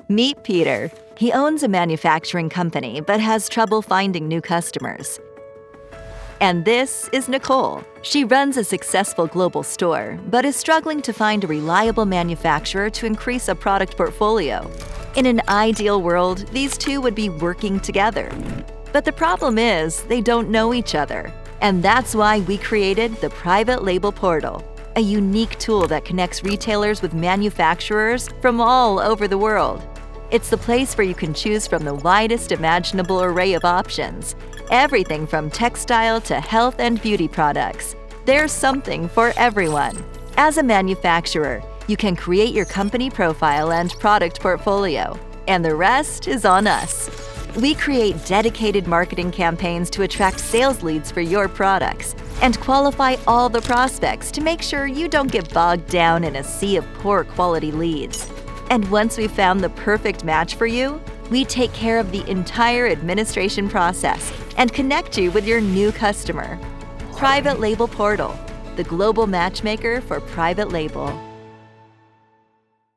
Meet Peter. He owns a manufacturing company but has trouble finding new customers. And this is Nicole. She runs a successful global store but is struggling to find a reliable manufacturer to increase a product portfolio. In an ideal world, these two would be working together. But the problem is, they don't know each other. And that's why we created the Private Label Portal, a unique tool that connects retailers with manufacturers from all over the world. It's the place where you can choose from the widest imaginable array of options, everything from textile to health and beauty products. There's something for everyone. As a manufacturer, you can create your company profile and product portfolio, and the rest is on us. We create dedicated marketing campaigns to attract sales leads for your products and qualify all the prospects to make sure you don't get bogged down in a sea of poor quality leads. And once we've found the perfect match for you, we take care of the entire administration process and connect you with your new customer. Private Label Portal, the global matchmaker for private label.